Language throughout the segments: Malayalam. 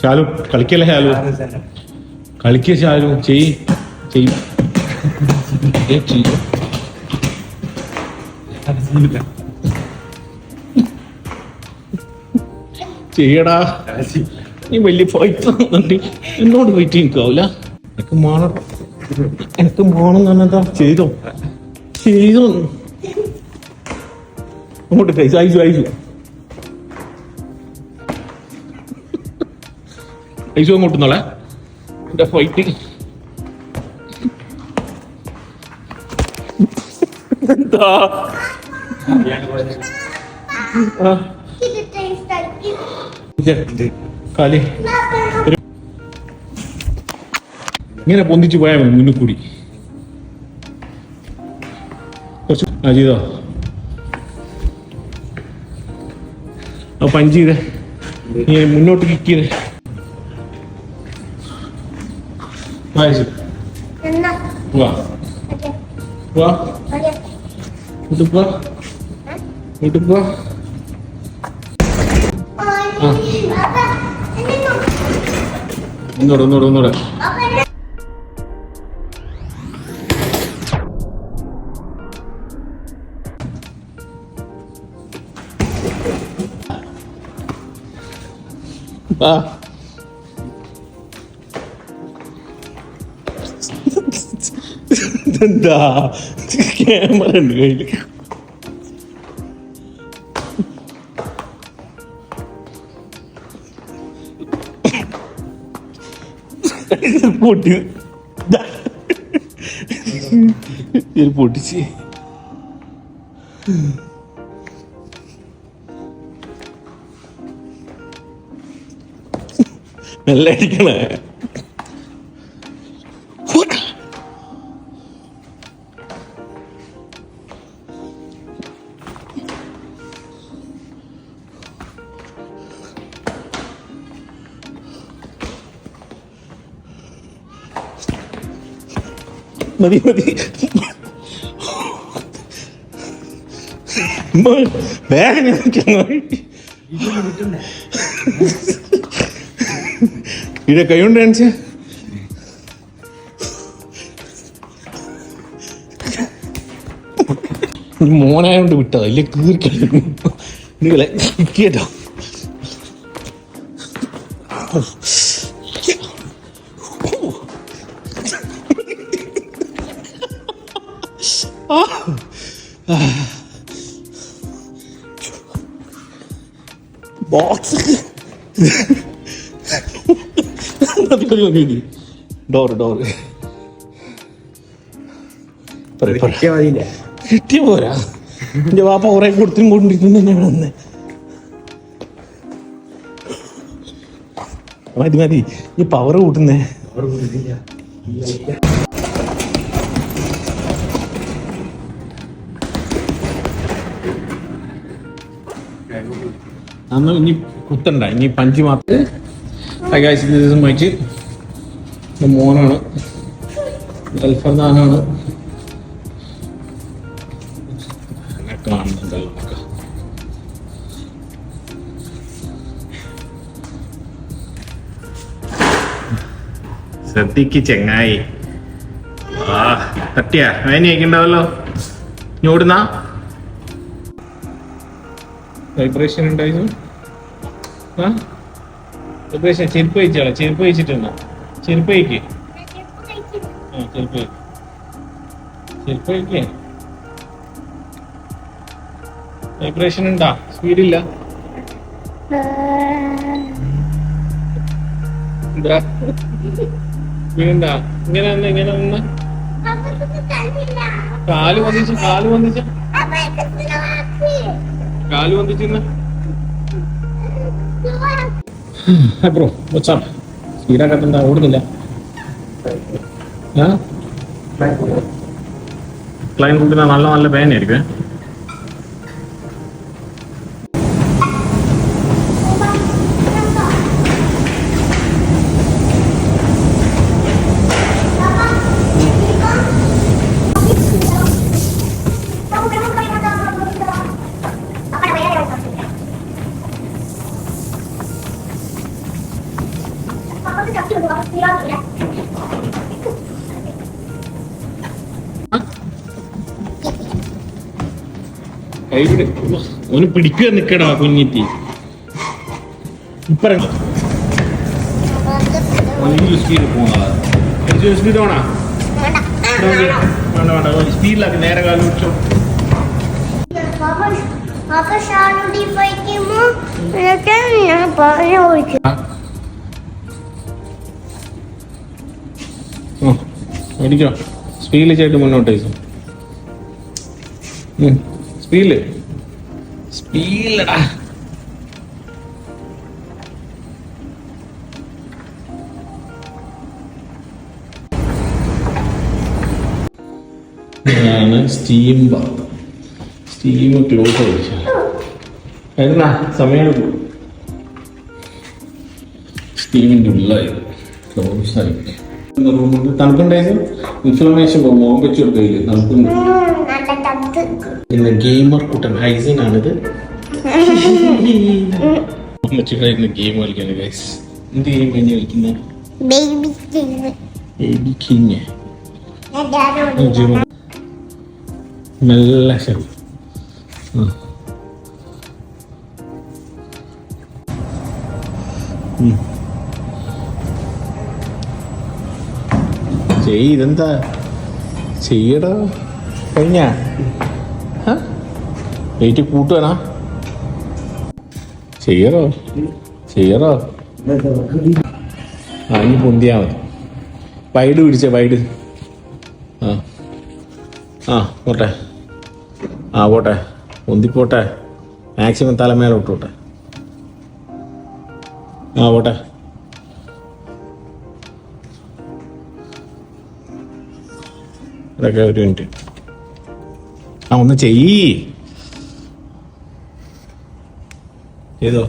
ഷാലു കളിക്കല്ലേ ഷാലു, കളിക്ക ഷാലു, ചെയ് ചെയ്യടാ. നീ വലിയ ഫൈറ്റ് എന്നോട് ഫൈറ്റ് നിൽക്കാവൂല. എനിക്ക് മോണം പറഞ്ഞാ ചെയ്തോ അങ്ങോട്ട് കഴിച്ചു ഐസു അങ്ങോട്ടുന്നോളെ എന്റെ ഫൈറ്റ്. എന്താ കാലി ഇങ്ങനെ പൊന്തിച്ചു പോയാൽ മതി മുന്നിൽ കൂടി. കുറച്ച് ചെയ്തോ പഞ്ച് ചെയ്തേ, നീ മുന്നോട്ട് കിക്ക് ചെയ്തേ. ഒന്നൂടെ എന്താ ക്യാമറ ഉണ്ട് കയ്യില്. പൊട്ടിച്ച് നല്ല അടിക്കണേ. മതി വേഗം ഇവിടെ കൈ കൊണ്ട് കാണിച്ച മോനായോണ്ട് വിട്ടതാ, ഇല്ലേ കീറിക്കളെ കേട്ടോ. ബോക്സ് ഡോറ് കിട്ടിയ പോരാ. എന്റെ വാപ്പ കുറെ കൊടുത്തും കൊണ്ടിരിക്കുന്നു തന്നെ വന്ന്. മതി ഈ പവർ കൂട്ടുന്നേ. അന്ന് ഇനി കുത്തണ്ട, ഇനി പഞ്ച് മാത്രം. മൈറ്റ് മോനാണ്, അൽഫർദാനാണ് കാണുന്നുണ്ടല്ലോ. ശ്രദ്ധിക്ക് ചെങ്ങായി. തട്ടിയാ അതിന് കഴിക്കണ്ടാവല്ലോ. ഞോടുന്ന വൈബ്രേഷൻ ഉണ്ടായിരുന്നു. വൈബ്രേഷൻ ചെരുപ്പ് കഴിച്ചാളെ, ചെരുപ്പ് കഴിച്ചിട്ടുണ്ടോ? ചെരുപ്പ് കഴിക്കേ, ചെരുപ്പ് കഴിക്കേ. വൈബ്രേഷൻ ഉണ്ടാ? സ്പീഡില്ല. എന്താ വീണ്ടാ? ഇങ്ങനെ നിന്ന് കാല് വന്നിച്ച് ബ്രോ വാട്സ്ആപ്പ് സ്പീഡാക്കട്ടെന്താ? ഓടുന്നില്ല. ക്ലൈൻ കൂട്ടുന്ന നല്ല പേനായിരിക്കും. കൈവിടെ ഒന്ന് പിടിക്കുക നിക്കടാ കുഞ്ഞിറ്റി ഇപ്പറങ്ങ സ്പീഡ് പോണാ സ്പീഡ് വേണ വേണ്ട വേണ്ട സ്പീഡിലാക്കി നേരെ കാലം വെച്ചോ. മേടിക്കോ സ്പീഡിൽ ചേട്ട് മുന്നോട്ട് സ്പീഡിലടാ. ഇതാണ് സ്റ്റീം ക്ലോസ് ആയിച്ച എന്നാ സമയം സ്റ്റീമിൻ്റെ ഉള്ളായി ക്ലോസ് ആയി. റൂമുണ്ട് തണുപ്പുണ്ടായിരുന്നു. ഇൻഫ്ലമേഷൻ മോൻ വെച്ച് കൊടുക്കില്ല തണുപ്പുണ്ട്. പിന്നെ ഗെയിമർ കൂട്ടൻ ഹൈസീൻ ആണിത്. അമ്മച്ചിട്ടായിരുന്നു ഗെയിം കളിക്കുന്നത് ഗൈസ്. എന്ത് ഗെയിം കഴിഞ്ഞ് കളിക്കുന്നത്? Baby king. നല്ല ശരി. ഇതെന്താ ചെയ്യടാ കഴിഞ്ഞ വെയിറ്റ് കൂട്ടുവാണോ? ചെയ്യറോ ഇനി പൊന്തിയാ മതി. വൈഡ് പിടിച്ചേ വൈഡ്. പോട്ടെ പോട്ടെ പൊന്തിപ്പോട്ടെ. മാക്സിമം തലമേലെ ഇട്ടോട്ടെ. പോട്ടെ. ഇതൊക്കെ ഒരു മിനിറ്റ്. ഒന്ന് ചെയ്തോ.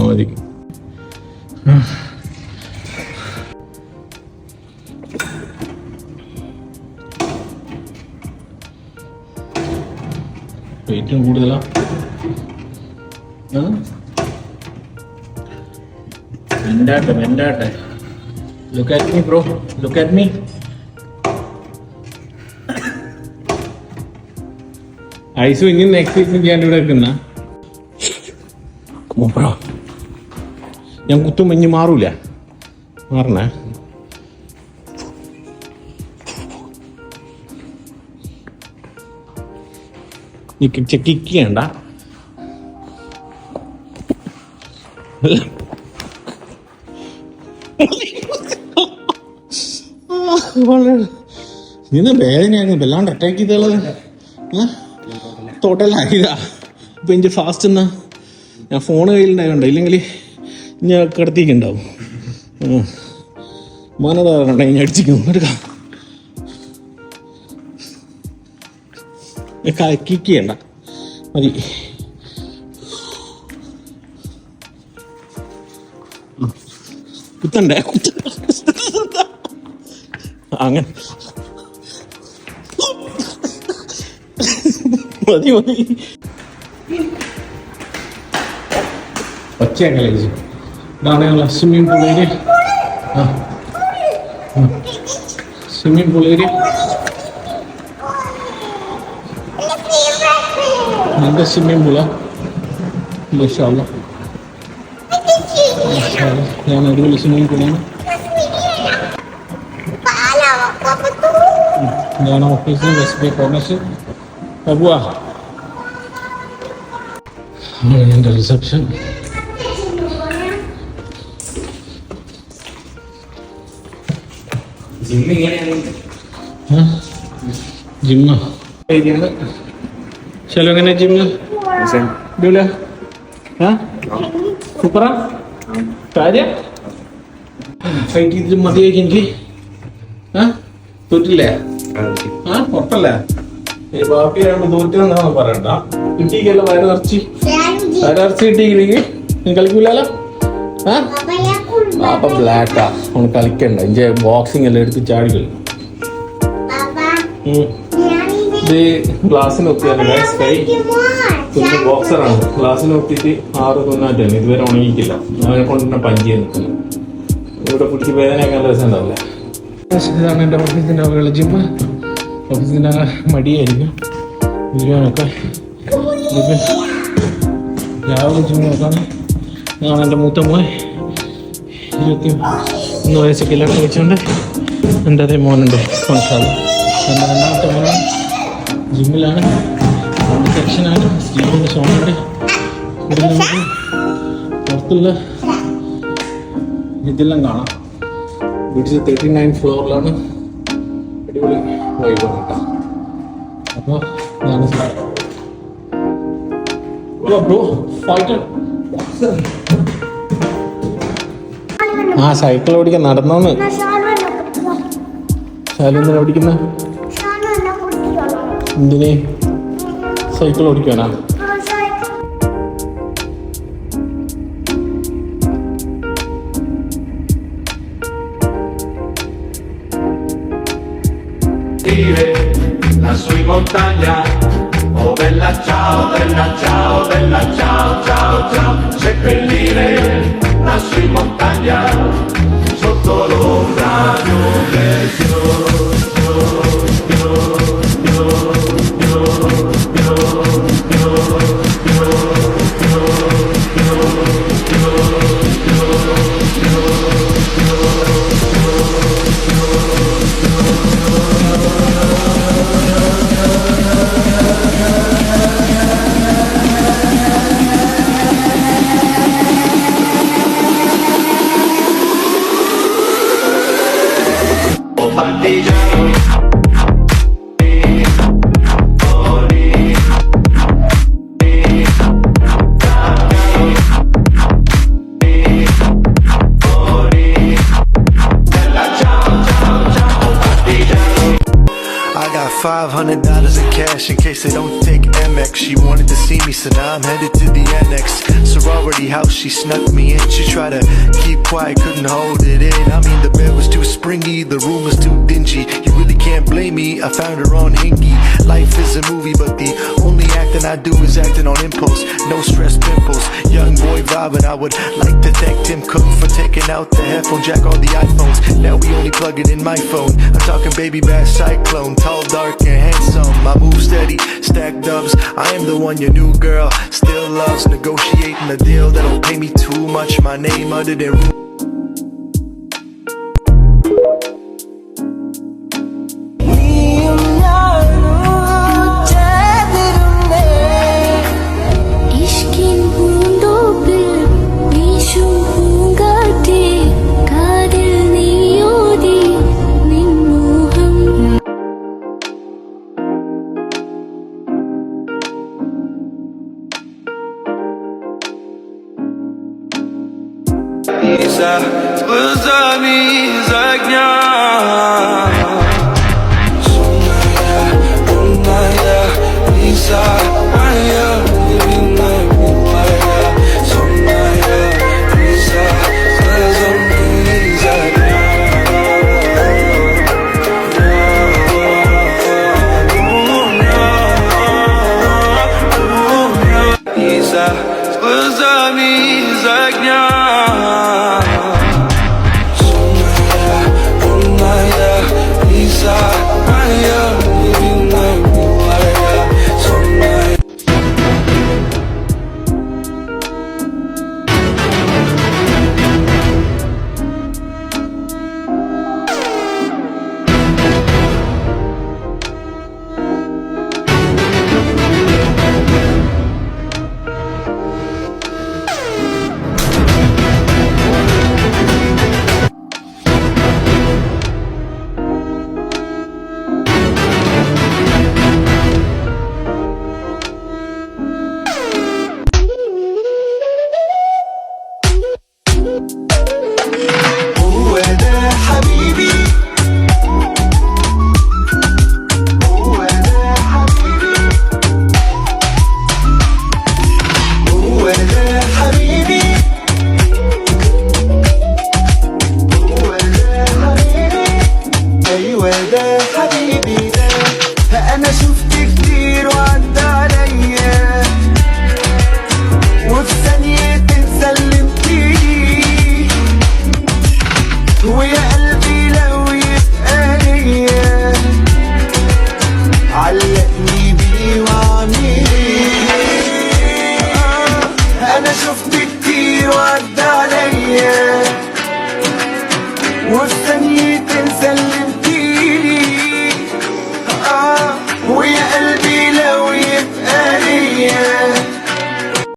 മതി. വെയിറ്റും കൂടുതലാ. വെണ്ടാട്ടെ. Look at me, bro. Look at me. ഐസു ഇനി നെക്സ്റ്റ് വീക്ക് ചെയ്യാണ്ട് ഇവിടെ വെക്കുന്ന ഞാൻ കുത്തും മഞ്ഞ് മാറൂല. മാറണേ. കിക്കണ്ട. ഇതിന് വേദനയായിരുന്നു. വല്ലാണ്ട് അറ്റാക്ക് ചെയ്തുള്ളത് ടോട്ടലായതാ. ഇപ്പൊ എനിക്ക് ഫാസ്റ്റ് എന്നാ ഞാൻ ഫോൺ കയ്യിലുണ്ടായോണ്ടോ, ഇല്ലെങ്കിൽ ഞാൻ കിടത്തിക്കുണ്ടാവും. മനതാറണ്ട ഇനി അടിച്ചിരിക്കും. എടുക്കാം. കിക്കണ്ട മതി. കുത്തണ്ടേ അങ്ങനെ മതി. ഒച്ചയങ്ങനെ ഇതാണ് ഞങ്ങളെ swimming pool area. Swimming pool area എൻ്റെ സ്വിമ്മിംഗ് പൂളാ. മാഷാഅല്ലാ ഞാൻ അടിപൊളി സ്വിമ്മിംഗ് പൂളാണ്. ഞാൻ ഓഫീസിൽ SBI കോമേഴ്സ് പോവാ. എൻ്റെ റിസപ്ഷൻ. ജിമ്മ ചലോ. എങ്ങനെ ജിമ്മ് സൂപ്പറാ കാര്യം. ഫൈറ്റ് ചെയ്തിട്ട് മതിയായിരിക്കും എനിക്ക്. തോറ്റില്ലേ? പൊട്ടല്ലേ? ബാപ്പിയാണ് തോറ്റെന്നാണ് പറയണ്ട. കിട്ടിക്കല്ലോ വയറിറച്ചി കിട്ടിയില്ലെങ്കിൽ നീ കളിക്കൂലോ. അപ്പൊ ബ്ലാക്കാ നമ്മൾ കളിക്കണ്ട. ഇഞ്ചെ ബോക്സിംഗ് എല്ലാം എടുത്ത് ചാടി കളിക്കും. ഇത് ഗ്ലാസ്സിന് ഒത്തിയാണ്. പിന്നെ ബോക്സറാണ്. ഗ്ലാസ്സിന് ഒത്തിട്ട് 6.90 ഇതുവരെ ഉണങ്ങിക്കില്ല. അവനെ കൊണ്ട് തന്നെ പഞ്ച് ചെയ്ത് നിൽക്കുന്നു. ഇവിടെ പിടിച്ച് വേദനയൊക്കെ നല്ല രസം ഉണ്ടാവില്ല. ഇതാണ് എൻ്റെ ഓഫീസിൻ്റെ അകത്തുള്ള ജിമ്മ്. ഓഫീസിൻ്റെ മടിയായിരിക്കും ഇരിക്കാനൊക്കെ. രാവിലെ ജിമ്മൊക്കെയാണ്. ഞാൻ എൻ്റെ മൂത്ത മോൻ 21 വയസ്സ് കല്യാണം കഴിച്ചുകൊണ്ട് എൻ്റെ അതേ മോനുണ്ട് ഫംഗ്ഷൻ. എൻ്റെ രണ്ടാമത്തെ മോൻ ജിമ്മിലാണ്, സെക്ഷനാണ്. സ്റ്റീവിൻ്റെ ഷോണുണ്ട്. ഇവിടെ നമുക്ക് പുറത്തുള്ള ഇതെല്ലാം കാണാം. വീട്ടിൽ 39 ഫ്ലോറിലാണ്. അടിപൊളി വൈബാണ് കേട്ടോ. അപ്പോൾ ഇതാണ് സ്ഥലം. ആ സൈക്കിൾ ഓടിക്കാൻ നടന്നോന്ന്. ശാലെന്തിനാ ഓടിക്കുന്ന? എന്തിനെ? Cycle ഓടിക്കാനാ? Lassù in montagna, oh bella ciao, bella ciao, bella ciao, ciao, ciao, seppellire lassù in montagna, sotto l'ombra di un bel partigiano. $500 in cash in case they don't take Amex. She wanted to see me, so now I'm headed to the annex. Sorority house, she snuck me in. She tried to keep quiet, couldn't hold it in. I mean, the bed was too springy, the room was too dingy. You really can't blame me, I found her on Hingy. Life is a movie, but the only acting I do is acting on impulse. No stress pimples, young boy vibing. I would like to thank Tim Cook for taking out the headphone jack on the iPhones. Now we only plug it in my phone. I'm talking baby bass cyclone, tall, dark and handsome. I move steady, stack dubs. I am the one your new girl still loves. Negotiating a deal that don't pay me too much. My name other than Za łzami z ognia Sonaya, Lisa, Maya, Maya, Sonaya, Lisa, łzami z ognia Lisa, łzami z ognia Sonaya, worse than you.